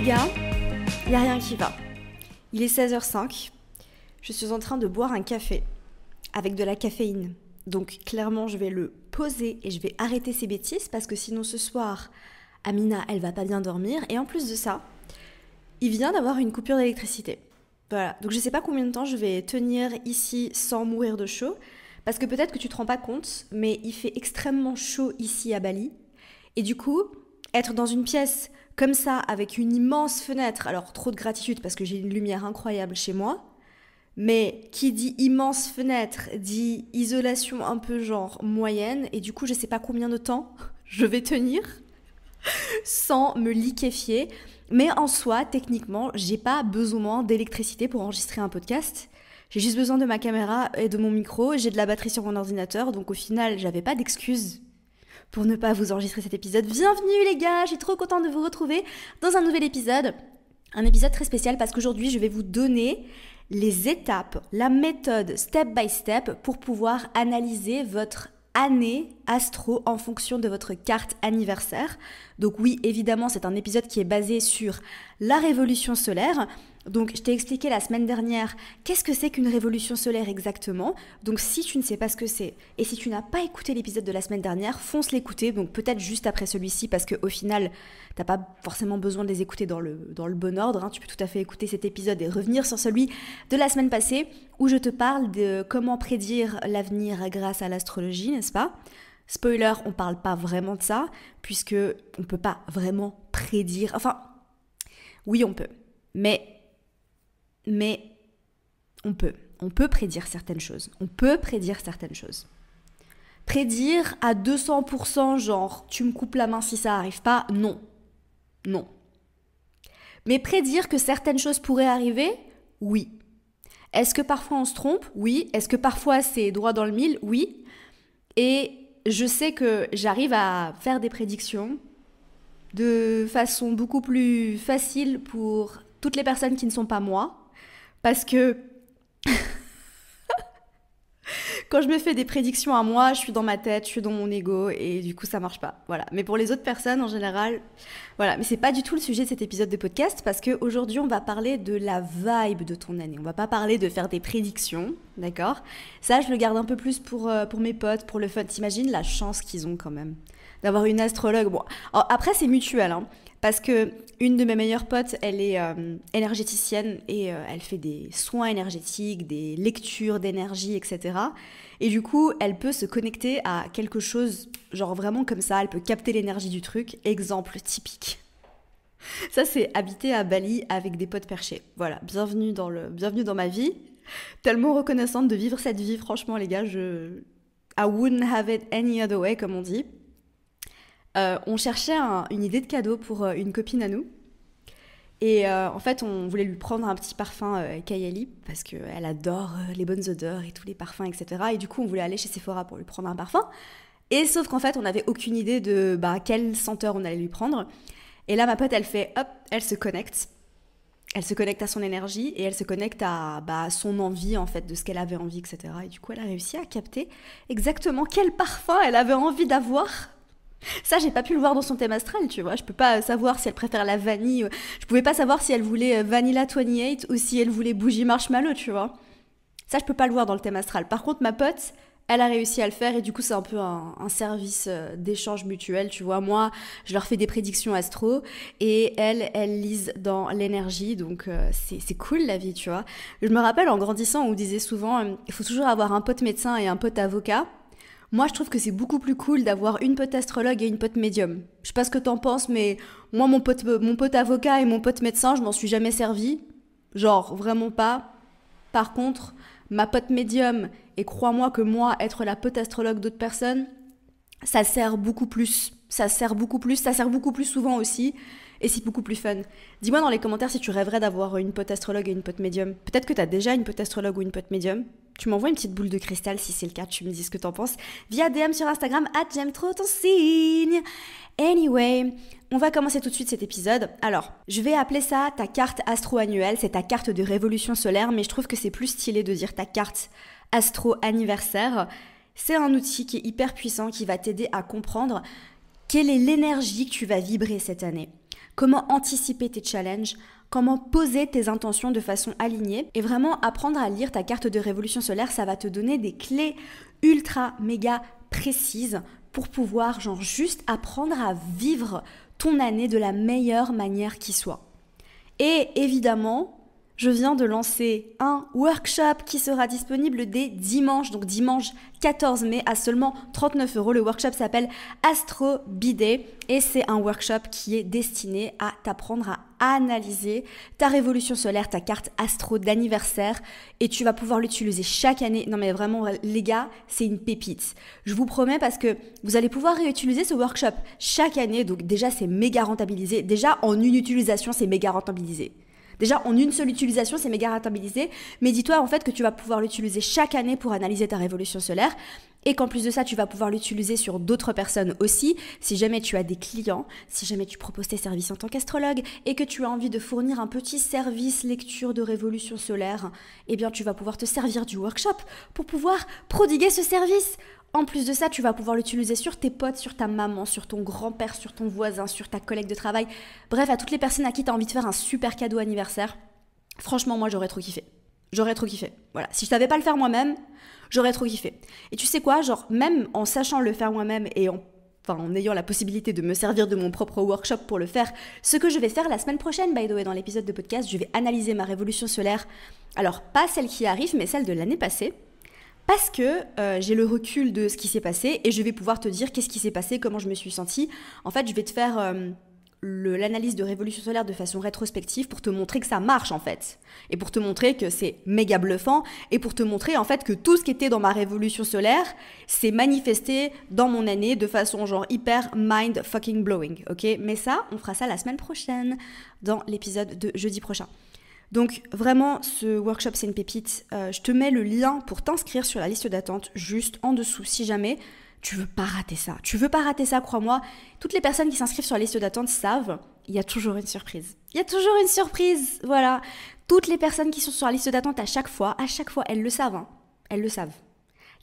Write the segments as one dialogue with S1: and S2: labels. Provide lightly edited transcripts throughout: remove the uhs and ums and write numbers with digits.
S1: gars, il n'y a rien qui va. Il est 16h05, je suis en train de boire un café avec de la caféine. Donc clairement, je vais le poser et je vais arrêter ces bêtises parce que sinon ce soir, Amina, elle va pas bien dormir. Et en plus de ça, il vient d'avoir une coupure d'électricité. Voilà, donc je sais pas combien de temps je vais tenir ici sans mourir de chaud. Parce que peut-être que tu te rends pas compte, mais il fait extrêmement chaud ici à Bali. Et du coup, être dans une pièce comme ça, avec une immense fenêtre, alors trop de gratitude parce que j'ai une lumière incroyable chez moi, mais qui dit immense fenêtre, dit isolation un peu genre moyenne, et du coup je sais pas combien de temps je vais tenir sans me liquéfier. Mais en soi, techniquement, j'ai pas besoin d'électricité pour enregistrer un podcast. J'ai juste besoin de ma caméra et de mon micro, j'ai de la batterie sur mon ordinateur, donc au final, j'avais pas d'excuses pour ne pas vous enregistrer cet épisode. Bienvenue les gars, je suis trop contente de vous retrouver dans un nouvel épisode. Un épisode très spécial parce qu'aujourd'hui, je vais vous donner les étapes, la méthode step by step pour pouvoir analyser votre année astro en fonction de votre carte anniversaire. Donc oui, évidemment, c'est un épisode qui est basé sur la révolution solaire. Donc je t'ai expliqué la semaine dernière qu'est-ce que c'est qu'une révolution solaire exactement. Donc si tu ne sais pas ce que c'est et si tu n'as pas écouté l'épisode de la semaine dernière, fonce l'écouter. Donc peut-être juste après celui-ci parce qu'au final, t'as pas forcément besoin de les écouter dans le bon ordre. Hein. Tu peux tout à fait écouter cet épisode et revenir sur celui de la semaine passée où je te parle de comment prédire l'avenir grâce à l'astrologie, n'est-ce pas ? Spoiler, on parle pas vraiment de ça puisque on peut pas vraiment prédire. Enfin, oui on peut, mais on peut prédire certaines choses. Prédire à 200%, genre, tu me coupes la main si ça arrive pas, non. Mais prédire que certaines choses pourraient arriver, oui. Est-ce que parfois on se trompe ? Oui. Est-ce que parfois c'est droit dans le mille ? Oui. Et je sais que j'arrive à faire des prédictions de façon beaucoup plus facile pour toutes les personnes qui ne sont pas moi. Parce que quand je me fais des prédictions à moi, je suis dans ma tête, je suis dans mon ego et du coup ça marche pas. Voilà. Mais pour les autres personnes en général, voilà. Mais c'est pas du tout le sujet de cet épisode de podcast parce qu'aujourd'hui on va parler de la vibe de ton année. On va pas parler de faire des prédictions, d'accord ? Ça je le garde un peu plus pour mes potes, pour le fun. T'imagines la chance qu'ils ont quand même d'avoir une astrologue. Bon, alors, après c'est mutuel, hein. Parce que une de mes meilleures potes, elle est énergéticienne et elle fait des soins énergétiques, des lectures d'énergie, etc. Et du coup, elle peut se connecter à quelque chose, genre vraiment comme ça, elle peut capter l'énergie du truc. Exemple typique. Ça, c'est habiter à Bali avec des potes perchés. Voilà, bienvenue dans ma vie. Tellement reconnaissante de vivre cette vie, franchement les gars, I wouldn't have it any other way, comme on dit. On cherchait une idée de cadeau pour une copine à nous. Et en fait, on voulait lui prendre un petit parfum Kayali parce qu'elle adore les bonnes odeurs et tous les parfums, etc. Et du coup, on voulait aller chez Sephora pour lui prendre un parfum. Et sauf qu'en fait, on n'avait aucune idée de quelle senteur on allait lui prendre. Et là, ma pote, elle fait hop, elle se connecte. Elle se connecte à son énergie et elle se connecte à son envie, en fait, de ce qu'elle avait envie, etc. Et du coup, elle a réussi à capter exactement quel parfum elle avait envie d'avoir. Ça, j'ai pas pu le voir dans son thème astral, tu vois. Je peux pas savoir si elle préfère la vanille. Je pouvais pas savoir si elle voulait Vanilla 28 ou si elle voulait bougie marshmallow, tu vois. Ça, je peux pas le voir dans le thème astral. Par contre, ma pote, elle a réussi à le faire et du coup, c'est un peu un service d'échange mutuel, tu vois. Moi, je leur fais des prédictions astro et elles lisent dans l'énergie. Donc, c'est cool la vie, tu vois. Je me rappelle, en grandissant, on disait souvent il faut toujours avoir un pote médecin et un pote avocat. Moi, je trouve que c'est beaucoup plus cool d'avoir une pote astrologue et une pote médium. Je sais pas ce que t'en penses, mais moi, mon pote avocat et mon pote médecin, je m'en suis jamais servi. Genre, vraiment pas. Par contre, ma pote médium, et crois-moi que moi, être la pote astrologue d'autres personnes, ça sert beaucoup plus. Ça sert beaucoup plus souvent aussi. Et c'est beaucoup plus fun. Dis-moi dans les commentaires si tu rêverais d'avoir une pote astrologue et une pote médium. Peut-être que t'as déjà une pote astrologue ou une pote médium. Tu m'envoies une petite boule de cristal si c'est le cas, tu me dis ce que t'en penses via DM sur Instagram @j'aime trop ton signe. Anyway, on va commencer tout de suite cet épisode. Alors, je vais appeler ça ta carte astro-annuelle, c'est ta carte de révolution solaire, mais je trouve que c'est plus stylé de dire ta carte astro-anniversaire. C'est un outil qui est hyper puissant, qui va t'aider à comprendre quelle est l'énergie que tu vas vibrer cette année. comment anticiper tes challenges, comment poser tes intentions de façon alignée et vraiment apprendre à lire ta carte de révolution solaire, ça va te donner des clés ultra méga précises pour pouvoir juste apprendre à vivre ton année de la meilleure manière qui soit. Et évidemment, je viens de lancer un workshop qui sera disponible dès dimanche, donc dimanche 14 mai à seulement 39 €. Le workshop s'appelle Astro Bidet et c'est un workshop qui est destiné à t'apprendre à analyser ta révolution solaire, ta carte astro d'anniversaire et tu vas pouvoir l'utiliser chaque année. Non mais vraiment les gars, c'est une pépite. Je vous promets parce que vous allez pouvoir réutiliser ce workshop chaque année, donc déjà c'est méga rentabilisé. Déjà en une utilisation, c'est méga rentabilisé. Déjà, en une seule utilisation, c'est méga rentabilisé. Mais dis-toi en fait que tu vas pouvoir l'utiliser chaque année pour analyser ta révolution solaire et qu'en plus de ça, tu vas pouvoir l'utiliser sur d'autres personnes aussi. Si jamais tu as des clients, si jamais tu proposes tes services en tant qu'astrologue et que tu as envie de fournir un petit service lecture de révolution solaire, eh bien, tu vas pouvoir te servir du workshop pour pouvoir prodiguer ce service. En plus de ça, tu vas pouvoir l'utiliser sur tes potes, sur ta maman, sur ton grand-père, sur ton voisin, sur ta collègue de travail. Bref, à toutes les personnes à qui tu as envie de faire un super cadeau anniversaire. Franchement, moi, j'aurais trop kiffé. J'aurais trop kiffé. Voilà. Si je savais pas le faire moi-même, j'aurais trop kiffé. Et tu sais quoi, même en sachant le faire moi-même et en ayant la possibilité de me servir de mon propre workshop pour le faire, ce que je vais faire la semaine prochaine, by the way, dans l'épisode de podcast, je vais analyser ma révolution solaire. Alors, pas celle qui arrive, mais celle de l'année passée. Parce que j'ai le recul de ce qui s'est passé et je vais pouvoir te dire qu'est-ce qui s'est passé, comment je me suis sentie. En fait, je vais te faire l'analyse de révolution solaire de façon rétrospective pour te montrer que ça marche en fait. Et pour te montrer que c'est méga bluffant et pour te montrer en fait que tout ce qui était dans ma révolution solaire s'est manifesté dans mon année de façon hyper mind fucking blowing. Ok, mais ça, on fera ça la semaine prochaine dans l'épisode de jeudi prochain. Donc vraiment, ce workshop, c'est une pépite. Je te mets le lien pour t'inscrire sur la liste d'attente juste en dessous. Si jamais tu veux pas rater ça. Tu veux pas rater ça, crois-moi. Toutes les personnes qui s'inscrivent sur la liste d'attente savent, il y a toujours une surprise. Il y a toujours une surprise, voilà. Toutes les personnes qui sont sur la liste d'attente à chaque fois, elles le savent. Elles le savent.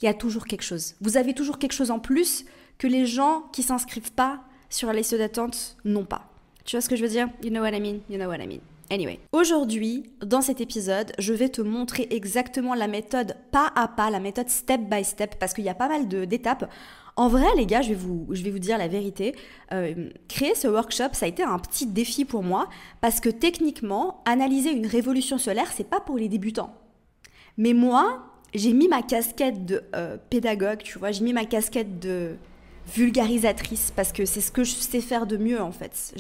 S1: Il y a toujours quelque chose. Vous avez toujours quelque chose en plus que les gens qui s'inscrivent pas sur la liste d'attente n'ont pas. Tu vois ce que je veux dire? You know what I mean? You know what I mean. Anyway, aujourd'hui, dans cet épisode, je vais te montrer exactement la méthode pas à pas, la méthode step by step, parce qu'il y a pas mal d'étapes. En vrai, les gars, je vais vous dire la vérité. Créer ce workshop, ça a été un petit défi pour moi, parce que techniquement, analyser une révolution solaire, c'est pas pour les débutants. Mais moi, j'ai mis ma casquette de pédagogue, tu vois, j'ai mis ma casquette de vulgarisatrice, parce que c'est ce que je sais faire de mieux, en fait.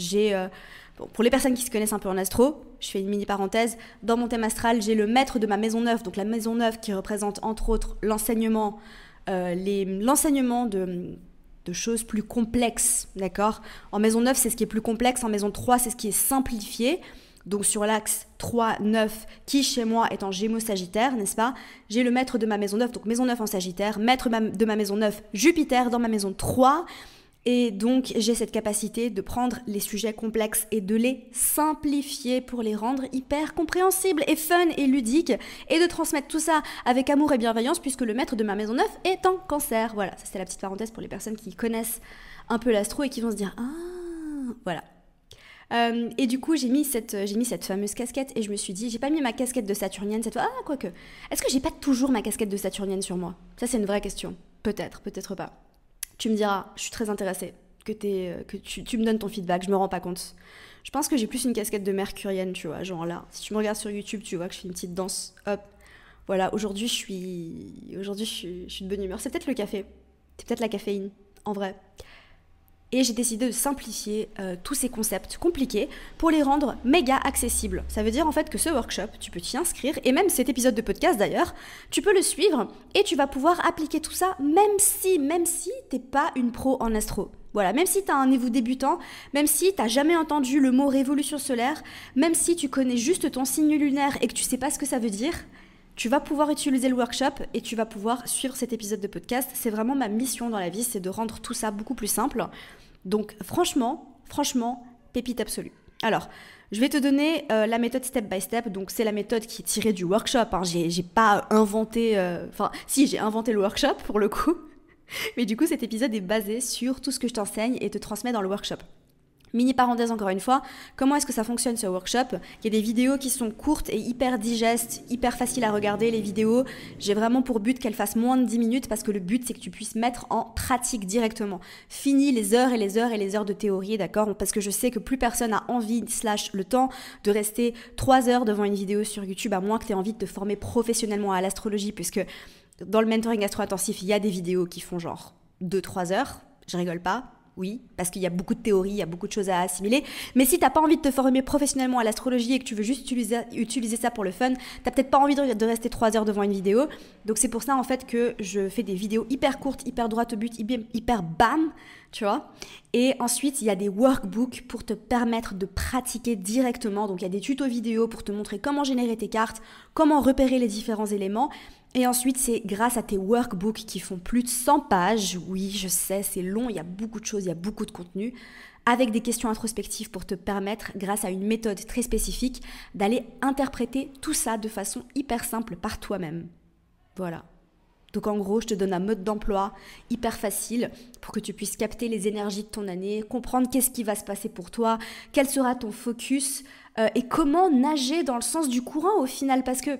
S1: Bon, pour les personnes qui se connaissent un peu en astro, je fais une mini parenthèse, dans mon thème astral, j'ai le maître de ma maison neuve, donc la maison neuve qui représente entre autres l'enseignement, l'enseignement de choses plus complexes, d'accord? En maison neuve, c'est ce qui est plus complexe, en maison 3, c'est ce qui est simplifié. Donc sur l'axe 3-9, qui chez moi est en Gémeaux Sagittaire, n'est-ce pas? J'ai le maître de ma maison neuve, donc maison 9 en Sagittaire, maître de ma maison 9, Jupiter dans ma maison 3. Et donc, j'ai cette capacité de prendre les sujets complexes et de les simplifier pour les rendre hyper compréhensibles et fun et ludiques et de transmettre tout ça avec amour et bienveillance puisque le maître de ma maison 9 est en Cancer. Voilà, ça c'était la petite parenthèse pour les personnes qui connaissent un peu l'astro et qui vont se dire « Ah !» Voilà. Et du coup, j'ai mis cette fameuse casquette et je me suis dit, j'ai pas mis ma casquette de saturnienne cette fois. Ah, quoique. Est-ce que j'ai pas toujours ma casquette de saturnienne sur moi? Ça, c'est une vraie question. Peut-être, peut-être pas. Tu me diras, je suis très intéressée que tu me donnes ton feedback, je me rends pas compte. Je pense que j'ai plus une casquette de mercurienne, tu vois, genre là. Si tu me regardes sur YouTube, tu vois que je fais une petite danse, hop. Voilà, aujourd'hui, je suis de bonne humeur. C'est peut-être le café, c'est peut-être la caféine, en vrai. Et j'ai décidé de simplifier tous ces concepts compliqués pour les rendre méga accessibles. Ça veut dire en fait que ce workshop, tu peux t'y inscrire, et même cet épisode de podcast d'ailleurs, tu peux le suivre et tu vas pouvoir appliquer tout ça même si t'es pas une pro en astro. Voilà, même si t'as un niveau débutant, même si t'as jamais entendu le mot révolution solaire, même si tu connais juste ton signe lunaire et que tu sais pas ce que ça veut dire, tu vas pouvoir utiliser le workshop et tu vas pouvoir suivre cet épisode de podcast. C'est vraiment ma mission dans la vie, c'est de rendre tout ça beaucoup plus simple. Donc franchement, pépite absolue. Alors, je vais te donner la méthode step by step. Donc c'est la méthode qui est tirée du workshop. Hein. J'ai pas inventé... si, j'ai inventé le workshop pour le coup. Mais du coup, cet épisode est basé sur tout ce que je t'enseigne et te transmets dans le workshop. Mini parenthèse encore une fois, comment est-ce que ça fonctionne ce workshop? Il y a des vidéos qui sont courtes et hyper digestes, hyper faciles à regarder les vidéos. J'ai vraiment pour but qu'elles fassent moins de 10 minutes parce que le but c'est que tu puisses mettre en pratique directement. Fini les heures et les heures et les heures de théorie, d'accord? Parce que je sais que plus personne a envie / le temps de rester 3 heures devant une vidéo sur YouTube à moins que tu aies envie de te former professionnellement à l'astrologie, puisque dans le mentoring astro-intensif, il y a des vidéos qui font genre 2-3 heures, je rigole pas. Oui, parce qu'il y a beaucoup de théories, il y a beaucoup de choses à assimiler. Mais si t'as pas envie de te former professionnellement à l'astrologie et que tu veux juste utiliser ça pour le fun, t'as peut-être pas envie de rester 3 heures devant une vidéo. Donc c'est pour ça en fait que je fais des vidéos hyper courtes, hyper droites au but, hyper bam, tu vois. Et ensuite, il y a des workbooks pour te permettre de pratiquer directement. Donc il y a des tutos vidéo pour te montrer comment générer tes cartes, comment repérer les différents éléments. Et ensuite, c'est grâce à tes workbooks qui font plus de 100 pages, oui, je sais, c'est long, il y a beaucoup de choses, il y a beaucoup de contenu, avec des questions introspectives pour te permettre, grâce à une méthode très spécifique, d'aller interpréter tout ça de façon hyper simple par toi-même. Voilà. Donc en gros, je te donne un mode d'emploi hyper facile pour que tu puisses capter les énergies de ton année, comprendre qu'est-ce qui va se passer pour toi, quel sera ton focus et comment nager dans le sens du courant au final, parce que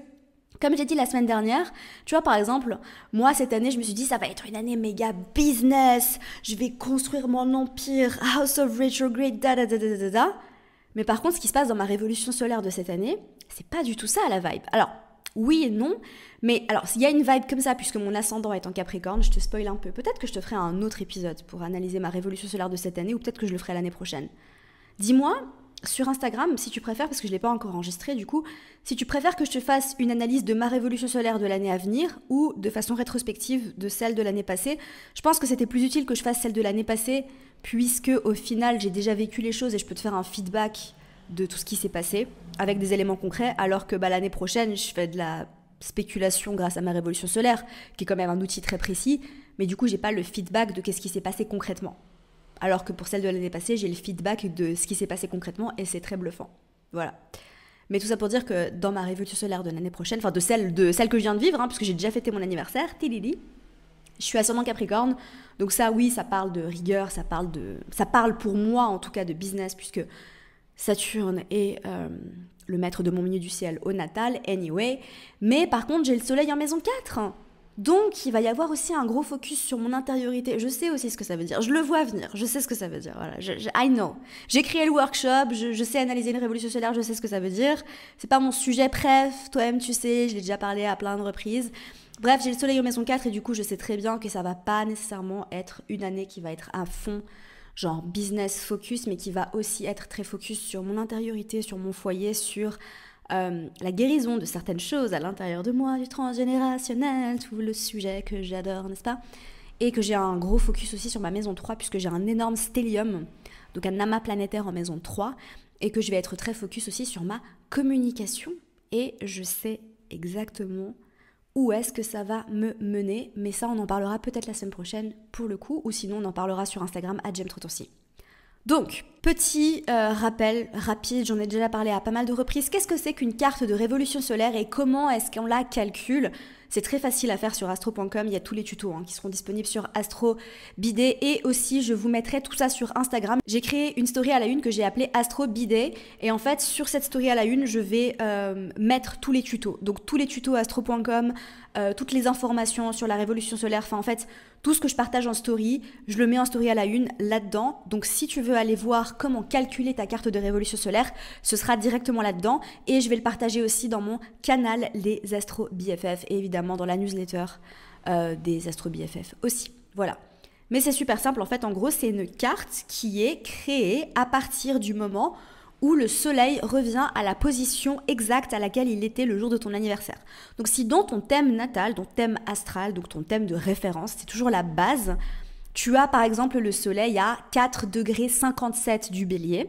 S1: comme j'ai dit la semaine dernière, tu vois par exemple, moi cette année je me suis dit ça va être une année méga business, je vais construire mon empire, House of Retrograde, da. Mais par contre ce qui se passe dans ma révolution solaire de cette année, c'est pas du tout ça la vibe. Alors oui et non, mais alors s'il y a une vibe comme ça puisque mon ascendant est en Capricorne, je te spoil un peu, peut-être que je te ferai un autre épisode pour analyser ma révolution solaire de cette année ou peut-être que je le ferai l'année prochaine. Dis-moi sur Instagram, si tu préfères, parce que je ne l'ai pas encore enregistré du coup, si tu préfères que je te fasse une analyse de ma révolution solaire de l'année à venir ou de façon rétrospective de celle de l'année passée, je pense que c'était plus utile que je fasse celle de l'année passée puisque au final j'ai déjà vécu les choses et je peux te faire un feedback de tout ce qui s'est passé avec des éléments concrets, alors que l'année prochaine je fais de la spéculation grâce à ma révolution solaire qui est quand même un outil très précis, mais du coup j'ai pas le feedback de qu'est-ce qui s'est passé concrètement. Alors que pour celle de l'année passée, j'ai le feedback de ce qui s'est passé concrètement et c'est très bluffant. Voilà. Mais tout ça pour dire que dans ma révolution solaire de l'année prochaine, enfin de celle que je viens de vivre, puisque j'ai déjà fêté mon anniversaire, tilili, je suis ascendant Capricorne, donc ça oui, ça parle de rigueur, ça parle pour moi en tout cas de business, puisque Saturne est le maître de mon milieu du ciel au natal, anyway. Mais par contre, j'ai le soleil en maison 4. Donc, il va y avoir aussi un gros focus sur mon intériorité. Je sais aussi ce que ça veut dire. Je le vois venir. Je sais ce que ça veut dire. Voilà. I know. J'ai créé le workshop. Je sais analyser une révolution solaire. Je sais ce que ça veut dire. C'est pas mon sujet. Bref, toi-même, tu sais. Je l'ai déjà parlé à plein de reprises. Bref, j'ai le soleil en maison 4 et du coup, je sais très bien que ça va pas nécessairement être une année qui va être à fond, genre business focus, mais qui va aussi être très focus sur mon intériorité, sur mon foyer, sur la guérison de certaines choses à l'intérieur de moi, du transgénérationnel, tout le sujet que j'adore, n'est-ce pas? Et que j'ai un gros focus aussi sur ma maison 3, puisque j'ai un énorme stellium, donc un amas planétaire en maison 3, et que je vais être très focus aussi sur ma communication, et je sais exactement où est-ce que ça va me mener, mais ça on en parlera peut-être la semaine prochaine pour le coup, ou sinon on en parlera sur Instagram @gemtrotancy. Donc, petit rappel rapide, j'en ai déjà parlé à pas mal de reprises. Qu'est-ce que c'est qu'une carte de révolution solaire et comment est-ce qu'on la calcule? C'est très facile à faire sur astro.com, il y a tous les tutos qui seront disponibles sur Astro Bidet et aussi je vous mettrai tout ça sur Instagram. J'ai créé une story à la une que j'ai appelée Astro Bidet et en fait sur cette story à la une je vais mettre tous les tutos. Donc tous les tutos astro.com, toutes les informations sur la révolution solaire, enfin en fait tout ce que je partage en story, je le mets en story à la une là-dedans. Donc si tu veux aller voir comment calculer ta carte de révolution solaire, ce sera directement là-dedans. Et je vais le partager aussi dans mon canal Les Astro BFF et évidemment dans la newsletter des Astro BFF aussi. Voilà. Mais c'est super simple. En fait, en gros, c'est une carte qui est créée à partir du moment où le soleil revient à la position exacte à laquelle il était le jour de ton anniversaire. Donc si dans ton thème natal, ton thème astral, donc ton thème de référence, c'est toujours la base, tu as par exemple le soleil à 4 degrés 57 du bélier,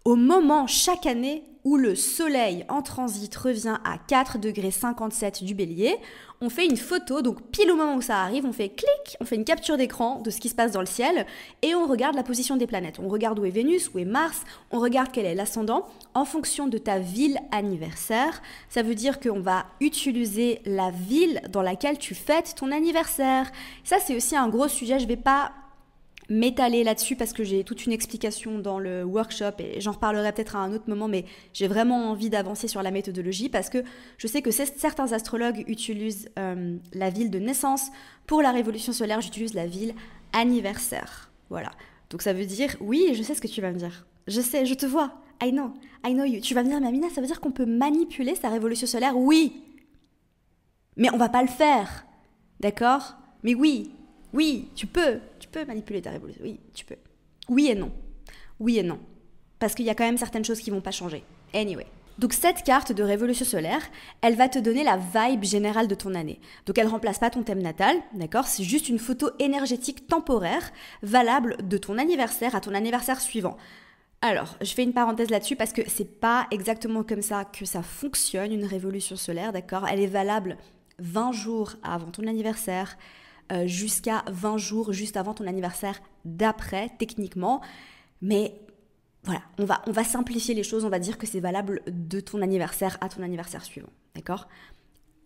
S1: au moment chaque année où le soleil en transit revient à 4 degrés 57 du bélier, on fait une photo, donc pile au moment où ça arrive, on fait clic, on fait une capture d'écran de ce qui se passe dans le ciel et on regarde la position des planètes. On regarde où est Vénus, où est Mars, on regarde quel est l'ascendant en fonction de ta ville anniversaire. Ça veut dire qu'on va utiliser la ville dans laquelle tu fêtes ton anniversaire. Ça, c'est aussi un gros sujet, je vais pas m'étaler là-dessus parce que j'ai toute une explication dans le workshop et j'en reparlerai peut-être à un autre moment, mais j'ai vraiment envie d'avancer sur la méthodologie parce que je sais que certains astrologues utilisent la ville de naissance. Pour la révolution solaire, j'utilise la ville anniversaire. Voilà. Donc ça veut dire, oui, je sais ce que tu vas me dire. Je sais, je te vois. I know you. Tu vas me dire, mais Amina, ça veut dire qu'on peut manipuler sa révolution solaire? Oui. Mais on va pas le faire. D'accord? Mais oui, tu peux manipuler ta révolution. Oui, tu peux. Oui et non. Oui et non. Parce qu'il y a quand même certaines choses qui vont pas changer. Anyway. Donc cette carte de révolution solaire, elle va te donner la vibe générale de ton année. Donc elle remplace pas ton thème natal, d'accord? C'est juste une photo énergétique temporaire, valable de ton anniversaire à ton anniversaire suivant. Alors, je fais une parenthèse là-dessus parce que c'est pas exactement comme ça que ça fonctionne, une révolution solaire, d'accord? Elle est valable 20 jours avant ton anniversaire, jusqu'à 20 jours juste avant ton anniversaire d'après, techniquement. Mais voilà, on va simplifier les choses, on va dire que c'est valable de ton anniversaire à ton anniversaire suivant, d'accord?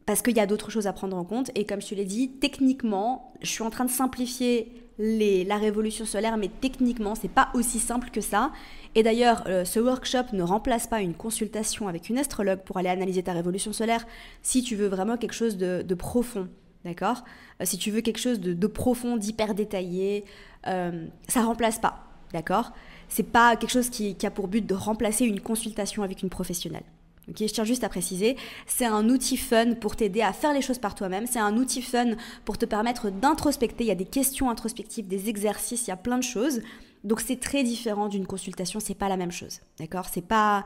S1: Parce qu'il y a d'autres choses à prendre en compte, et comme je te l'ai dit, techniquement, je suis en train de simplifier la révolution solaire, mais techniquement, c'est pas aussi simple que ça. Et d'ailleurs, ce workshop ne remplace pas une consultation avec une astrologue pour aller analyser ta révolution solaire si tu veux vraiment quelque chose de profond, d'accord? Si tu veux quelque chose de profond, d'hyper détaillé, ça remplace pas, d'accord? C'est pas quelque chose qui a pour but de remplacer une consultation avec une professionnelle. Okay, je tiens juste à préciser, c'est un outil fun pour t'aider à faire les choses par toi-même, c'est un outil fun pour te permettre d'introspecter, il y a des questions introspectives, des exercices, il y a plein de choses, donc c'est très différent d'une consultation, c'est pas la même chose, d'accord? C'est pas,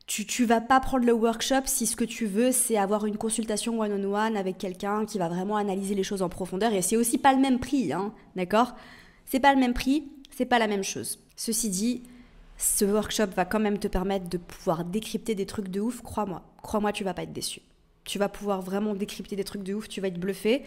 S1: tu vas pas prendre le workshop si ce que tu veux c'est avoir une consultation one-on-one avec quelqu'un qui va vraiment analyser les choses en profondeur, et c'est aussi pas le même prix, hein, d'accord? C'est pas le même prix, c'est pas la même chose. Ceci dit, ce workshop va quand même te permettre de pouvoir décrypter des trucs de ouf, crois-moi. Crois-moi, tu vas pas être déçu. Tu vas pouvoir vraiment décrypter des trucs de ouf, tu vas être bluffé.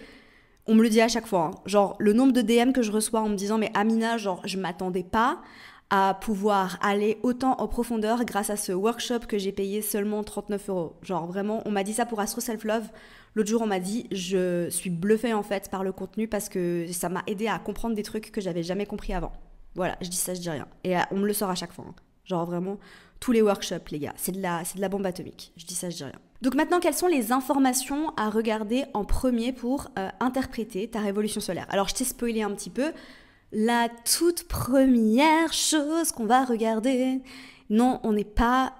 S1: On me le dit à chaque fois, hein. Genre le nombre de DM que je reçois en me disant « Mais Amina, genre je m'attendais pas à pouvoir aller autant en profondeur grâce à ce workshop que j'ai payé seulement 39 €. » Genre vraiment, on m'a dit ça pour Astro Self Love. L'autre jour, on m'a dit « Je suis bluffée en fait par le contenu parce que ça m'a aidé à comprendre des trucs que j'avais jamais compris avant. » Voilà, je dis ça, je dis rien. Et on me le sort à chaque fois, hein. Genre vraiment, tous les workshops, les gars, c'est de la bombe atomique. Je dis ça, je dis rien. Donc maintenant, quelles sont les informations à regarder en premier pour interpréter ta révolution solaire? Alors, je t'ai spoilé un petit peu. La toute première chose qu'on va regarder... Non, on n'est pas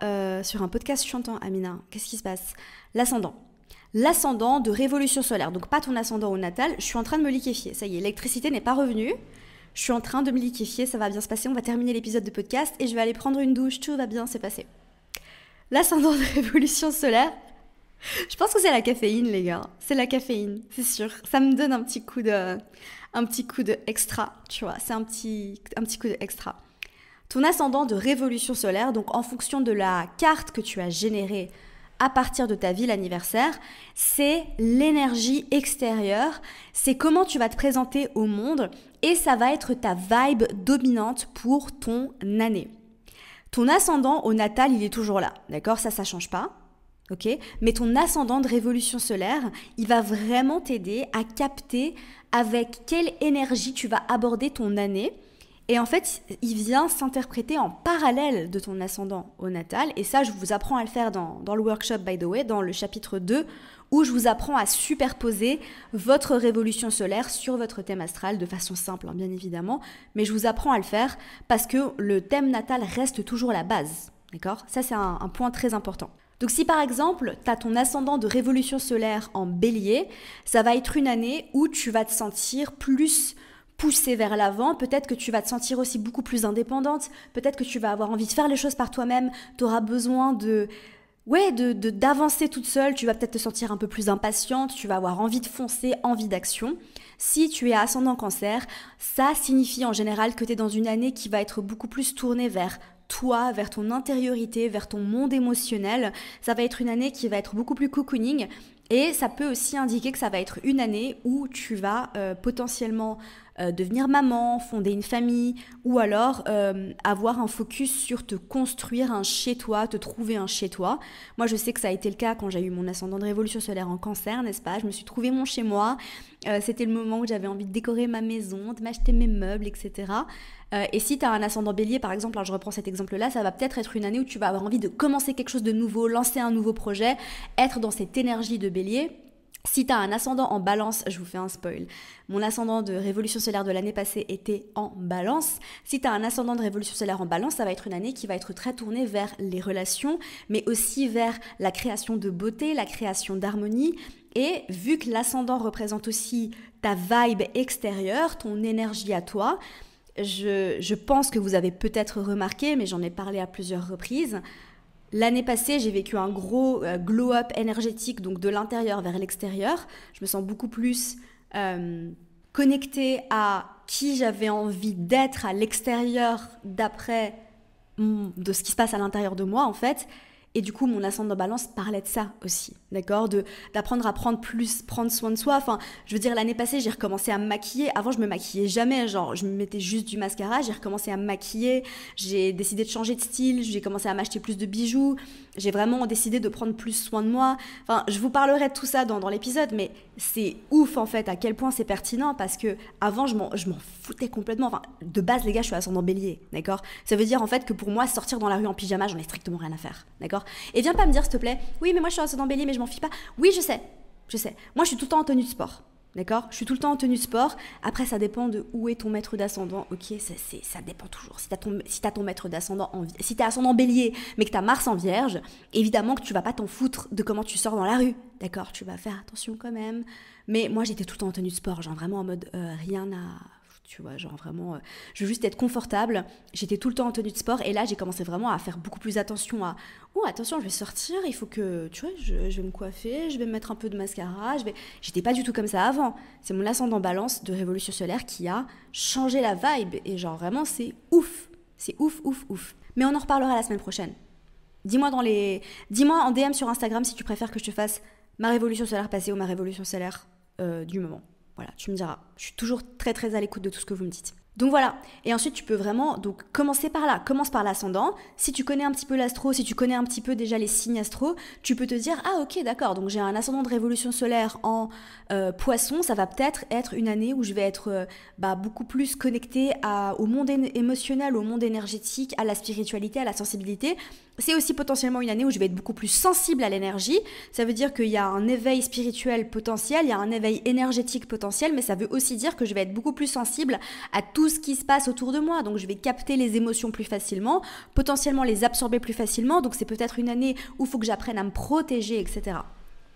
S1: sur un podcast chantant, Amina. Qu'est-ce qui se passe? L'ascendant. L'ascendant de révolution solaire. Donc pas ton ascendant au natal. Je suis en train de me liquéfier. Ça y est, l'électricité n'est pas revenue. Je suis en train de me liquéfier, ça va bien se passer, on va terminer l'épisode de podcast et je vais aller prendre une douche, tout va bien se passer. L'ascendant de révolution solaire, je pense que c'est la caféine les gars, c'est la caféine, c'est sûr. Ça me donne un petit coup de extra, tu vois, c'est un petit coup de extra. Ton ascendant de révolution solaire, donc en fonction de la carte que tu as générée à partir de ta ville anniversaire, c'est l'énergie extérieure, c'est comment tu vas te présenter au monde et ça va être ta vibe dominante pour ton année. Ton ascendant au natal, il est toujours là, d'accord? Ça change pas, ok? Mais ton ascendant de révolution solaire, il va vraiment t'aider à capter avec quelle énergie tu vas aborder ton année. Et en fait, il vient s'interpréter en parallèle de ton ascendant au natal. Et ça, je vous apprends à le faire dans le workshop, by the way, dans le chapitre 2, où je vous apprends à superposer votre révolution solaire sur votre thème astral de façon simple, hein, bien évidemment. Mais je vous apprends à le faire parce que le thème natal reste toujours la base. D'accord? Ça, c'est un point très important. Donc si par exemple, tu as ton ascendant de révolution solaire en bélier, ça va être une année où tu vas te sentir plus poussée vers l'avant, peut-être que tu vas te sentir aussi beaucoup plus indépendante, peut-être que tu vas avoir envie de faire les choses par toi-même, tu auras besoin d'avancer toute seule, tu vas peut-être te sentir un peu plus impatiente, tu vas avoir envie de foncer, envie d'action. Si tu es ascendant cancer, ça signifie en général que tu es dans une année qui va être beaucoup plus tournée vers toi, vers ton intériorité, vers ton monde émotionnel. Ça va être une année qui va être beaucoup plus cocooning et ça peut aussi indiquer que ça va être une année où tu vas potentiellement devenir maman, fonder une famille, ou alors avoir un focus sur te construire un chez-toi, te trouver un chez-toi. Moi, je sais que ça a été le cas quand j'ai eu mon ascendant de révolution solaire en Cancer, n'est-ce pas? Je me suis trouvé mon chez-moi. C'était le moment où j'avais envie de décorer ma maison, de m'acheter mes meubles, etc. Et si tu as un ascendant Bélier, par exemple, alors je reprends cet exemple-là, ça va peut-être être une année où tu vas avoir envie de commencer quelque chose de nouveau, lancer un nouveau projet, être dans cette énergie de Bélier. Si tu as un ascendant en Balance, je vous fais un spoil, mon ascendant de révolution solaire de l'année passée était en Balance. Si tu as un ascendant de révolution solaire en Balance, ça va être une année qui va être très tournée vers les relations, mais aussi vers la création de beauté, la création d'harmonie. Et vu que l'ascendant représente aussi ta vibe extérieure, ton énergie à toi, je pense que vous avez peut-être remarqué, mais j'en ai parlé à plusieurs reprises, l'année passée, j'ai vécu un gros glow-up énergétique, donc de l'intérieur vers l'extérieur. Je me sens beaucoup plus connectée à qui j'avais envie d'être à l'extérieur de ce qui se passe à l'intérieur de moi, en fait. Et du coup, mon ascendant Balance parlait de ça aussi, d'accord? D'apprendre à prendre soin de soi. Enfin, je veux dire, l'année passée, j'ai recommencé à me maquiller. Avant, je me maquillais jamais, genre, je me mettais juste du mascara. J'ai recommencé à me maquiller. J'ai décidé de changer de style. J'ai commencé à m'acheter plus de bijoux. J'ai vraiment décidé de prendre plus soin de moi. Enfin, je vous parlerai de tout ça dans l'épisode, mais c'est ouf, en fait, à quel point c'est pertinent, parce que avant, je m'en foutais complètement. Enfin, de base, les gars, je suis ascendant Bélier, d'accord? Ça veut dire, en fait, que pour moi, sortir dans la rue en pyjama, j'en ai strictement rien à faire, d'accord? Et viens pas me dire, s'il te plaît, oui, mais moi, je suis ascendant Bélier, mais je m'en fiche pas. Oui, je sais. Moi, je suis tout le temps en tenue de sport. D'accord? Je suis tout le temps en tenue de sport. Après, ça dépend de où est ton maître d'ascendant. Ok, ça dépend toujours. Si t'as ton maître d'ascendant si t'es ascendant Bélier, mais que t'as Mars en Vierge, évidemment que tu vas pas t'en foutre de comment tu sors dans la rue. D'accord? Tu vas faire attention quand même. Mais moi, j'étais tout le temps en tenue de sport, genre vraiment en mode rien à... Tu vois, genre vraiment, je veux juste être confortable. J'étais tout le temps en tenue de sport et là, j'ai commencé vraiment à faire beaucoup plus attention à oh, attention, je vais sortir, il faut que, tu vois, je vais me coiffer, je vais me mettre un peu de mascara. J'étais pas du tout comme ça avant. C'est mon ascendant Balance de révolution solaire qui a changé la vibe et genre vraiment, c'est ouf. C'est ouf, ouf, ouf. Mais on en reparlera la semaine prochaine. Dis-moi en DM sur Instagram si tu préfères que je te fasse ma révolution solaire passée ou ma révolution solaire du moment. Voilà, tu me diras. Je suis toujours très très à l'écoute de tout ce que vous me dites. Donc voilà, et ensuite tu peux vraiment commencer par là, commence par l'ascendant. Si tu connais un petit peu l'astro, si tu connais un petit peu déjà les signes astro, tu peux te dire ah ok d'accord, donc j'ai un ascendant de révolution solaire en poisson, ça va peut-être être une année où je vais être beaucoup plus connectée au monde émotionnel, au monde énergétique, à la spiritualité, à la sensibilité. C'est aussi potentiellement une année où je vais être beaucoup plus sensible à l'énergie. Ça veut dire qu'il y a un éveil spirituel potentiel, il y a un éveil énergétique potentiel, mais ça veut aussi dire que je vais être beaucoup plus sensible à tout ce qui se passe autour de moi. Donc je vais capter les émotions plus facilement, potentiellement les absorber plus facilement. Donc c'est peut-être une année où il faut que j'apprenne à me protéger, etc.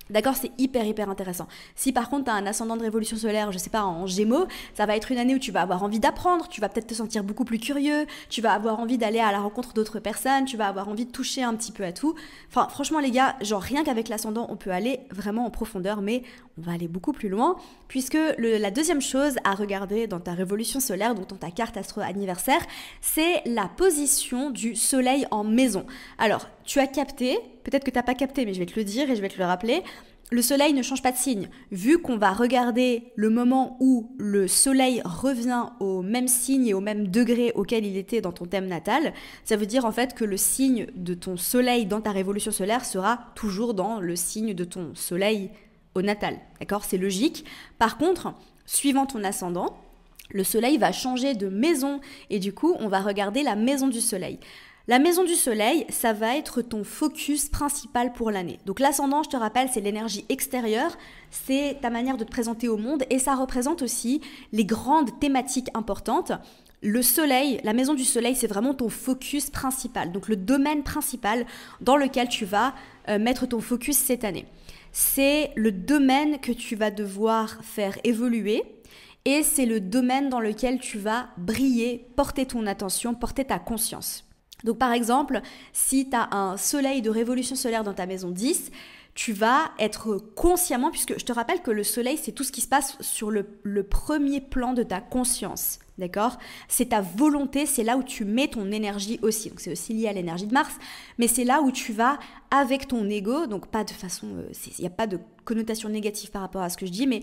S1: D'accord, c'est hyper intéressant. Si par contre tu as un ascendant de révolution solaire, je sais pas, en Gémeaux, ça va être une année où tu vas avoir envie d'apprendre, tu vas peut-être te sentir beaucoup plus curieux, tu vas avoir envie d'aller à la rencontre d'autres personnes, tu vas avoir envie de toucher un petit peu à tout. Enfin, franchement les gars, genre rien qu'avec l'ascendant, on peut aller vraiment en profondeur, mais on va aller beaucoup plus loin, puisque la deuxième chose à regarder dans ta révolution solaire, donc dans ta carte astro anniversaire, c'est la position du soleil en maison. Alors, tu as capté, peut-être que tu n'as pas capté, mais je vais te le dire et je vais te le rappeler, le soleil ne change pas de signe. Vu qu'on va regarder le moment où le soleil revient au même signe et au même degré auquel il était dans ton thème natal, ça veut dire en fait que le signe de ton soleil dans ta révolution solaire sera toujours dans le signe de ton soleil au natal. D'accord ? C'est logique. Par contre, suivant ton ascendant, le soleil va changer de maison et du coup, on va regarder la maison du soleil. La maison du soleil, ça va être ton focus principal pour l'année. Donc l'ascendant, je te rappelle, c'est l'énergie extérieure, c'est ta manière de te présenter au monde et ça représente aussi les grandes thématiques importantes. Le soleil, la maison du soleil, c'est vraiment ton focus principal, donc le domaine principal dans lequel tu vas mettre ton focus cette année. C'est le domaine que tu vas devoir faire évoluer et c'est le domaine dans lequel tu vas briller, porter ton attention, porter ta conscience. Donc par exemple, si tu as un soleil de révolution solaire dans ta maison 10, tu vas être consciemment, puisque je te rappelle que le soleil, c'est tout ce qui se passe sur le premier plan de ta conscience, d'accord ? C'est ta volonté, c'est là où tu mets ton énergie aussi. Donc c'est aussi lié à l'énergie de Mars, mais c'est là où tu vas avec ton ego, donc pas de façon, il n'y a pas de connotation négative par rapport à ce que je dis, mais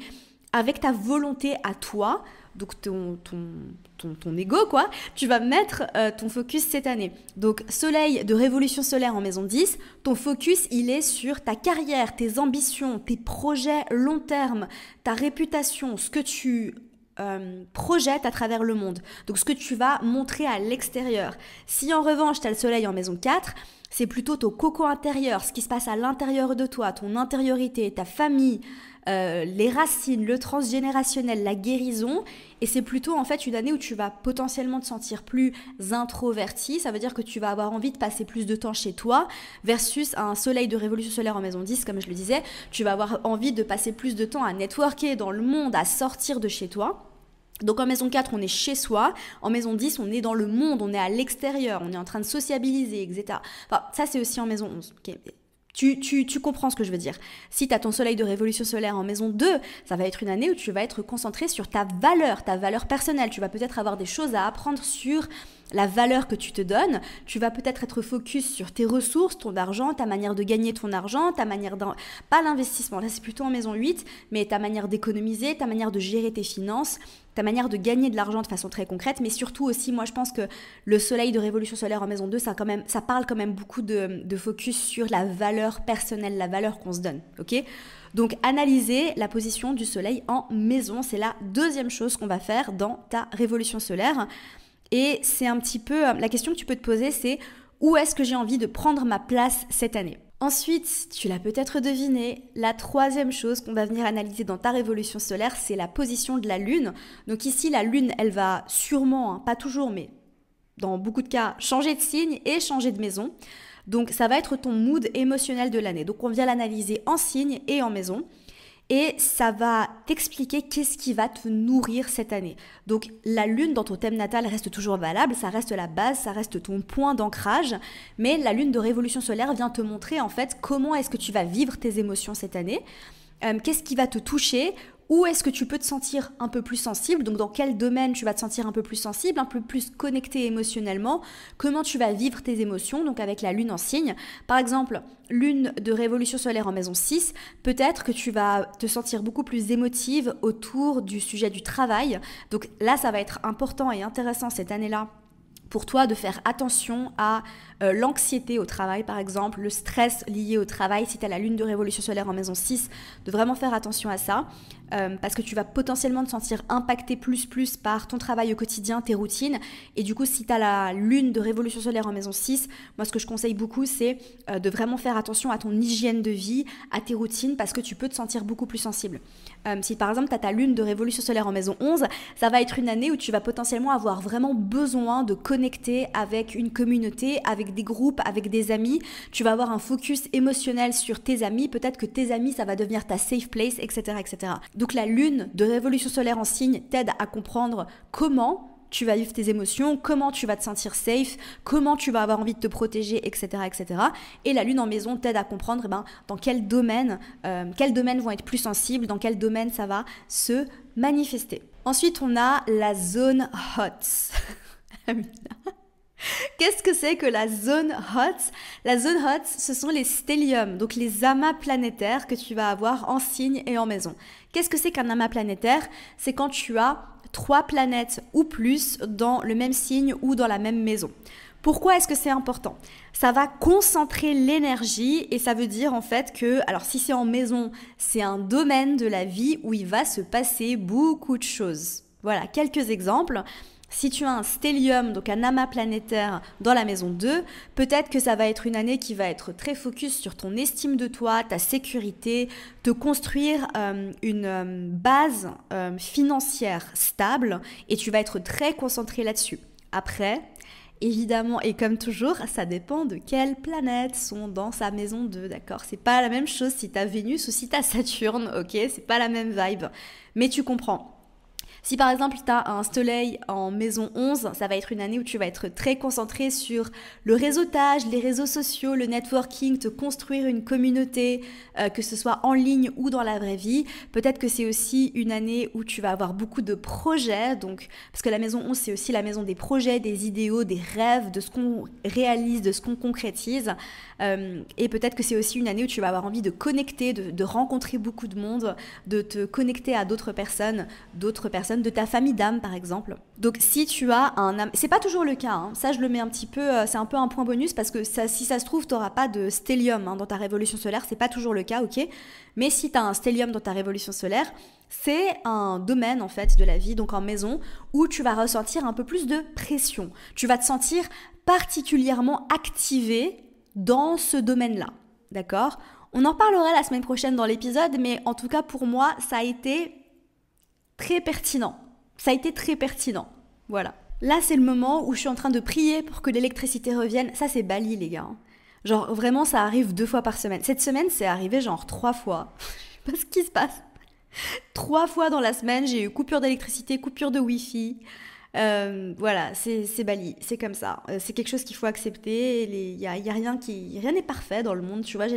S1: avec ta volonté à toi, donc ton ego quoi, tu vas mettre ton focus cette année. Donc soleil de révolution solaire en maison 10, ton focus il est sur ta carrière, tes ambitions, tes projets long terme, ta réputation, ce que tu projettes à travers le monde, donc ce que tu vas montrer à l'extérieur. Si en revanche tu as le soleil en maison 4, c'est plutôt ton cocon intérieur, ce qui se passe à l'intérieur de toi, ton intériorité, ta famille, les racines, le transgénérationnel, la guérison. Et c'est plutôt en fait une année où tu vas potentiellement te sentir plus introverti. Ça veut dire que tu vas avoir envie de passer plus de temps chez toi versus un soleil de révolution solaire en maison 10, comme je le disais. Tu vas avoir envie de passer plus de temps à networker dans le monde, à sortir de chez toi. Donc en maison 4, on est chez soi. En maison 10, on est dans le monde, on est à l'extérieur, on est en train de sociabiliser, etc. Enfin, ça, c'est aussi en maison 11. Okay. Tu comprends ce que je veux dire. Si tu as ton soleil de révolution solaire en maison 2, ça va être une année où tu vas être concentré sur ta valeur personnelle. Tu vas peut-être avoir des choses à apprendre sur la valeur que tu te donnes. Tu vas peut-être être focus sur tes ressources, ton argent, ta manière de gagner ton argent, ta manière pas l'investissement, là c'est plutôt en maison 8, mais ta manière d'économiser, ta manière de gérer tes finances, ta manière de gagner de l'argent de façon très concrète, mais surtout aussi, moi je pense que le soleil de révolution solaire en maison 2, ça parle quand même beaucoup de focus sur la valeur personnelle, la valeur qu'on se donne, ok ? Donc analyser la position du soleil en maison, c'est la deuxième chose qu'on va faire dans ta révolution solaire. Et c'est un petit peu, la question que tu peux te poser, c'est où est-ce que j'ai envie de prendre ma place cette année ? Ensuite, tu l'as peut-être deviné, la troisième chose qu'on va venir analyser dans ta révolution solaire, c'est la position de la Lune. Donc ici, la Lune, elle va sûrement, pas toujours, mais dans beaucoup de cas, changer de signe et changer de maison. Donc ça va être ton mood émotionnel de l'année. Donc on vient l'analyser en signe et en maison. Et ça va t'expliquer qu'est-ce qui va te nourrir cette année. Donc la lune dans ton thème natal reste toujours valable, ça reste la base, ça reste ton point d'ancrage, mais la lune de révolution solaire vient te montrer en fait comment est-ce que tu vas vivre tes émotions cette année, qu'est-ce qui va te toucher, où est-ce que tu peux te sentir un peu plus sensible, donc dans quel domaine tu vas te sentir un peu plus sensible, un peu plus connecté émotionnellement, comment tu vas vivre tes émotions, donc avec la lune en signe. Par exemple, lune de révolution solaire en maison 6, peut-être que tu vas te sentir beaucoup plus émotive autour du sujet du travail. Donc là, ça va être important et intéressant cette année-là pour toi de faire attention à l'anxiété au travail, par exemple, le stress lié au travail, si tu as la lune de révolution solaire en maison 6, de vraiment faire attention à ça, parce que tu vas potentiellement te sentir impacté plus par ton travail au quotidien, tes routines, et du coup, si tu as la lune de révolution solaire en maison 6, moi, ce que je conseille beaucoup, c'est de vraiment faire attention à ton hygiène de vie, à tes routines, parce que tu peux te sentir beaucoup plus sensible. Si par exemple, tu as ta lune de révolution solaire en maison 11, ça va être une année où tu vas potentiellement avoir vraiment besoin de connecter avec une communauté, avec des groupes, avec des amis. Tu vas avoir un focus émotionnel sur tes amis. Peut-être que tes amis, ça va devenir ta safe place, etc., etc. Donc la lune de révolution solaire en signe t'aide à comprendre comment tu vas vivre tes émotions, comment tu vas te sentir safe, comment tu vas avoir envie de te protéger, etc., etc. Et la lune en maison t'aide à comprendre dans quel domaine vont être plus sensibles, dans quel domaine ça va se manifester. Ensuite, on a la zone hot. Qu'est-ce que c'est que la zone hot ? La zone hot, ce sont les stelliums, donc les amas planétaires que tu vas avoir en signe et en maison. Qu'est-ce que c'est qu'un amas planétaire ? C'est quand tu as 3 planètes ou plus dans le même signe ou dans la même maison. Pourquoi est-ce que c'est important ? Ça va concentrer l'énergie et ça veut dire en fait que, alors si c'est en maison, c'est un domaine de la vie où il va se passer beaucoup de choses. Voilà, quelques exemples. Si tu as un stellium, donc un amas planétaire dans la maison 2, peut-être que ça va être une année qui va être très focus sur ton estime de toi, ta sécurité, te construire une base financière stable et tu vas être très concentré là-dessus. Après, évidemment, et comme toujours, ça dépend de quelles planètes sont dans sa maison 2, d'accord ? C'est pas la même chose si tu as Vénus ou si tu as Saturne, ok ? C'est pas la même vibe, mais tu comprends. Si par exemple tu as un soleil en maison 11, ça va être une année où tu vas être très concentré sur le réseautage, les réseaux sociaux, le networking, te construire une communauté, que ce soit en ligne ou dans la vraie vie. Peut-être que c'est aussi une année où tu vas avoir beaucoup de projets, donc, parce que la maison 11 c'est aussi la maison des projets, des idéaux, des rêves, de ce qu'on réalise, de ce qu'on concrétise. Et peut-être que c'est aussi une année où tu vas avoir envie de connecter, de rencontrer beaucoup de monde, de te connecter à d'autres personnes de ta famille d'âme par exemple. Donc si tu as un âme, c'est pas toujours le cas, hein. Ça je le mets un petit peu, c'est un peu un point bonus parce que ça, si ça se trouve t'auras pas de stellium dans ta révolution solaire, c'est pas toujours le cas, ok. Mais si tu as un stellium dans ta révolution solaire, c'est un domaine en fait de la vie, donc en maison, où tu vas ressentir un peu plus de pression. Tu vas te sentir particulièrement activé dans ce domaine-là, d'accord? On en parlera la semaine prochaine dans l'épisode, mais en tout cas pour moi, ça a été très pertinent. Ça a été très pertinent, voilà. Là, c'est le moment où je suis en train de prier pour que l'électricité revienne. Ça, c'est Bali, les gars. Genre, vraiment, ça arrive 2 fois par semaine. Cette semaine, c'est arrivé genre 3 fois. Je sais pas ce qui se passe. 3 fois dans la semaine, j'ai eu coupure d'électricité, coupure de Wi-Fi. Voilà, c'est Bali, c'est comme ça. C'est quelque chose qu'il faut accepter. Il y a rien n'est parfait dans le monde. Tu vois, je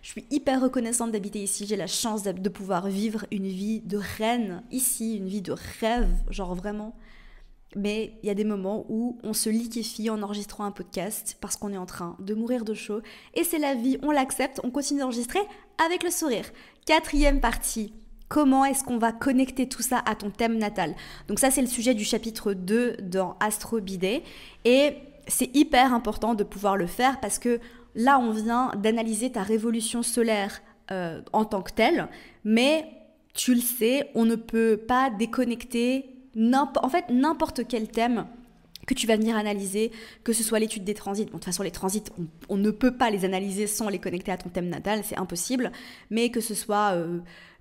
S1: suis hyper reconnaissante d'habiter ici. J'ai la chance de pouvoir vivre une vie de reine ici, une vie de rêve, genre vraiment. Mais il y a des moments où on se liquéfie en enregistrant un podcast parce qu'on est en train de mourir de chaud. Et c'est la vie, on l'accepte, on continue d'enregistrer avec le sourire. 4e partie. Comment est-ce qu'on va connecter tout ça à ton thème natal? Donc ça, c'est le sujet du chapitre 2 dans Astro Bidet. Et c'est hyper important de pouvoir le faire parce que là, on vient d'analyser ta révolution solaire en tant que telle. Mais tu le sais, on ne peut pas déconnecter n'importe quel thème que tu vas venir analyser, que ce soit l'étude des transits. Bon, de toute façon, les transits, on ne peut pas les analyser sans les connecter à ton thème natal, c'est impossible. Mais que ce soit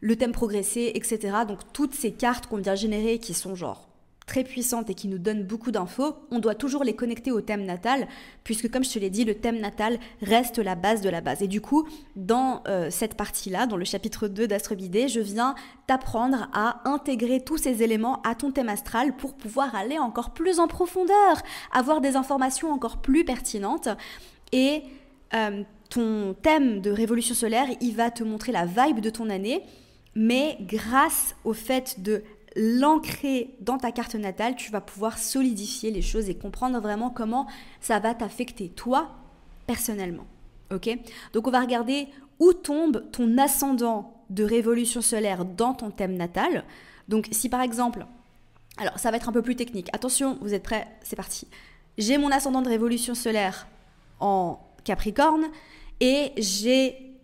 S1: le thème progressé, etc. Donc, toutes ces cartes qu'on vient générer qui sont genre très puissantes et qui nous donnent beaucoup d'infos, on doit toujours les connecter au thème natal, puisque comme je te l'ai dit, le thème natal reste la base de la base. Et du coup, dans cette partie-là, dans le chapitre 2 d'Astro Bidet, je viens t'apprendre à intégrer tous ces éléments à ton thème astral pour pouvoir aller encore plus en profondeur, avoir des informations encore plus pertinentes. Et ton thème de révolution solaire, il va te montrer la vibe de ton année, mais grâce au fait de l'ancrer dans ta carte natale, tu vas pouvoir solidifier les choses et comprendre vraiment comment ça va t'affecter, toi, personnellement. Ok ? Donc, on va regarder où tombe ton ascendant de révolution solaire dans ton thème natal. Donc, si par exemple, alors ça va être un peu plus technique. Attention, vous êtes prêts ? C'est parti. J'ai mon ascendant de révolution solaire en Capricorne et j'ai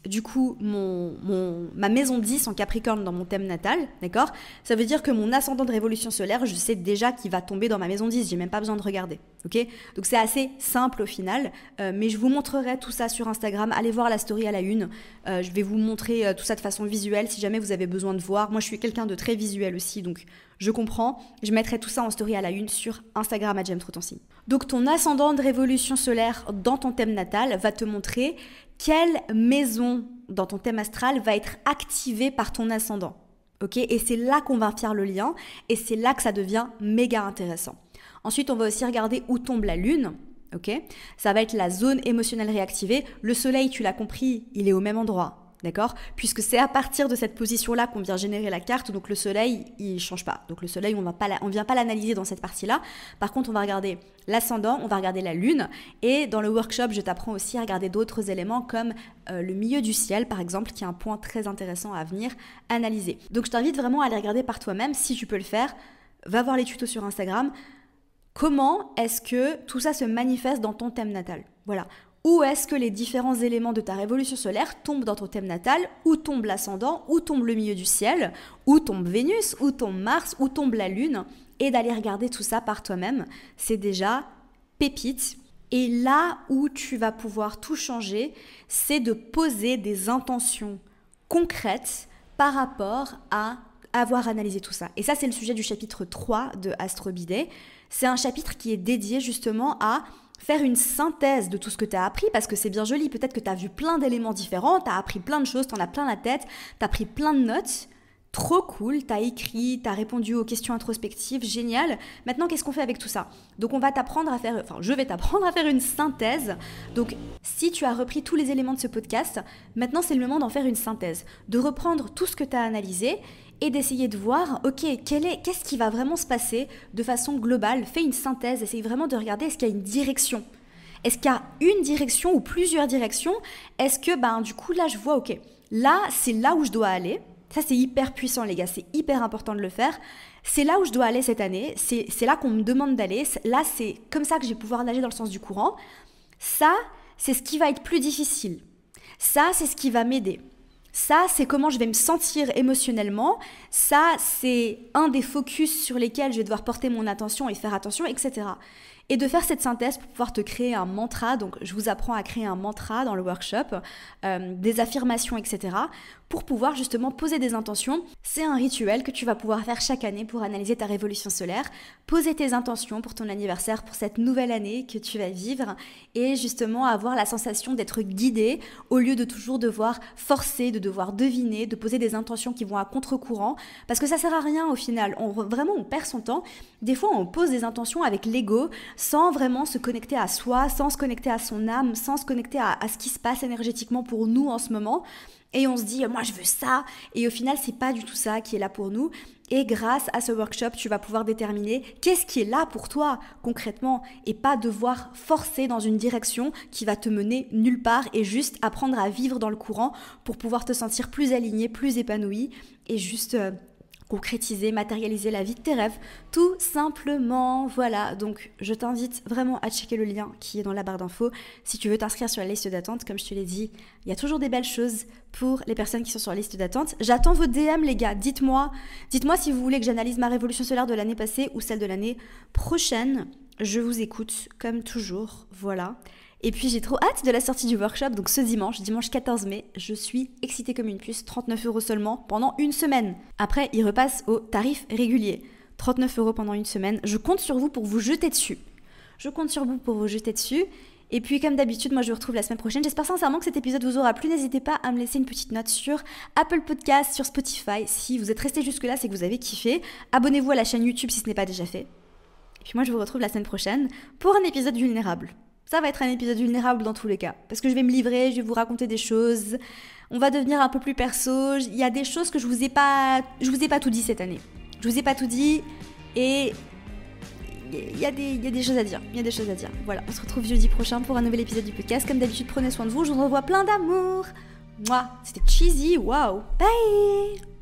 S1: du coup ma maison 10 en Capricorne dans mon thème natal, d'accord ? Ça veut dire que mon ascendant de révolution solaire, je sais déjà qu'il va tomber dans ma maison 10, j'ai même pas besoin de regarder, ok ? Donc c'est assez simple au final, mais je vous montrerai tout ça sur Instagram, allez voir la story à la une, je vais vous montrer tout ça de façon visuelle si jamais vous avez besoin de voir. Moi je suis quelqu'un de très visuel aussi, donc je comprends, je mettrai tout ça en story à la une sur Instagram @JamTroTonSigne. Donc ton ascendant de révolution solaire dans ton thème natal va te montrer quelle maison dans ton thème astral va être activée par ton ascendant. Ok ? Et c'est là qu'on va faire le lien et c'est là que ça devient méga intéressant. Ensuite, on va aussi regarder où tombe la lune. Ok ? Ça va être la zone émotionnelle réactivée. Le soleil, tu l'as compris, il est au même endroit. D'accord ? Puisque c'est à partir de cette position-là qu'on vient générer la carte, donc le soleil, il ne change pas. Donc le soleil, on ne vient pas l'analyser dans cette partie-là. Par contre, on va regarder l'ascendant, on va regarder la lune. Et dans le workshop, je t'apprends aussi à regarder d'autres éléments comme le milieu du ciel, par exemple, qui est un point très intéressant à venir analyser. Donc je t'invite vraiment à aller regarder par toi-même, si tu peux le faire. Va voir les tutos sur Instagram. Comment est-ce que tout ça se manifeste dans ton thème natal ? Voilà. Où est-ce que les différents éléments de ta révolution solaire tombent dans ton thème natal? Où tombe l'ascendant? Où tombe le milieu du ciel? Où tombe Vénus? Où tombe Mars? Où tombe la Lune? Et d'aller regarder tout ça par toi-même, c'est déjà pépite. Et là où tu vas pouvoir tout changer, c'est de poser des intentions concrètes par rapport à avoir analysé tout ça. Et ça, c'est le sujet du chapitre 3 de Astro Bidet. C'est un chapitre qui est dédié justement à faire une synthèse de tout ce que tu as appris, parce que c'est bien joli, peut-être que tu as vu plein d'éléments différents, tu as appris plein de choses, tu en as plein la tête, tu as pris plein de notes, Trop cool, t'as écrit, t'as répondu aux questions introspectives, génial. Maintenant, qu'est-ce qu'on fait avec tout ça? Donc, je vais t'apprendre à faire une synthèse. Donc, si tu as repris tous les éléments de ce podcast, maintenant, c'est le moment d'en faire une synthèse, de reprendre tout ce que t'as analysé et d'essayer de voir, ok, qu'est-ce qui va vraiment se passer de façon globale? Fais une synthèse, essaye vraiment de regarder, est-ce qu'il y a une direction? Est-ce qu'il y a une direction ou plusieurs directions? Est-ce que, du coup, là, je vois, ok, là, c'est là où je dois aller. Ça, c'est hyper puissant, les gars. C'est hyper important de le faire. C'est là où je dois aller cette année. C'est là qu'on me demande d'aller. Là, c'est comme ça que je vais pouvoir nager dans le sens du courant. Ça, c'est ce qui va être plus difficile. Ça, c'est ce qui va m'aider. Ça, c'est comment je vais me sentir émotionnellement. Ça, c'est un des focus sur lesquels je vais devoir porter mon attention et faire attention, etc. Et de faire cette synthèse pour pouvoir te créer un mantra. Donc, je vous apprends à créer un mantra dans le workshop, des affirmations, etc. pour pouvoir justement poser des intentions. C'est un rituel que tu vas pouvoir faire chaque année pour analyser ta révolution solaire, poser tes intentions pour ton anniversaire, pour cette nouvelle année que tu vas vivre et justement avoir la sensation d'être guidé au lieu de toujours devoir forcer, de devoir deviner, de poser des intentions qui vont à contre-courant parce que ça sert à rien au final. Vraiment, on perd son temps. Des fois, on pose des intentions avec l'ego sans vraiment se connecter à soi, sans se connecter à son âme, sans se connecter à ce qui se passe énergétiquement pour nous en ce moment. Et on se dit, moi je veux ça. Et au final, c'est pas du tout ça qui est là pour nous. Et grâce à ce workshop, tu vas pouvoir déterminer qu'est-ce qui est là pour toi concrètement et pas devoir forcer dans une direction qui va te mener nulle part et juste apprendre à vivre dans le courant pour pouvoir te sentir plus aligné, plus épanoui et juste concrétiser, matérialiser la vie de tes rêves, tout simplement. Voilà, donc je t'invite vraiment à checker le lien qui est dans la barre d'infos. Si tu veux t'inscrire sur la liste d'attente, comme je te l'ai dit, il y a toujours des belles choses pour les personnes qui sont sur la liste d'attente. J'attends vos DM, les gars. Dites-moi si vous voulez que j'analyse ma révolution solaire de l'année passée ou celle de l'année prochaine. Je vous écoute, comme toujours. Voilà. Et puis j'ai trop hâte de la sortie du workshop, donc ce dimanche 14 mai, je suis excitée comme une puce, 39 € seulement pendant une semaine. Après, il repasse au tarif régulier, 39 € pendant une semaine. Je compte sur vous pour vous jeter dessus. Et puis comme d'habitude, moi je vous retrouve la semaine prochaine. J'espère sincèrement que cet épisode vous aura plu. N'hésitez pas à me laisser une petite note sur Apple Podcast, sur Spotify. Si vous êtes resté jusque là, c'est que vous avez kiffé. Abonnez-vous à la chaîne YouTube si ce n'est pas déjà fait. Et puis moi je vous retrouve la semaine prochaine pour un épisode vulnérable. Ça va être un épisode vulnérable dans tous les cas. Parce que je vais me livrer, je vais vous raconter des choses. On va devenir un peu plus perso. Il y a des choses que je vous ai pas tout dit cette année. Je vous ai pas tout dit et il y a des choses à dire. Voilà, on se retrouve jeudi prochain pour un nouvel épisode du podcast. Comme d'habitude, prenez soin de vous. Je vous envoie plein d'amour. Moi, c'était cheesy. Waouh. Bye.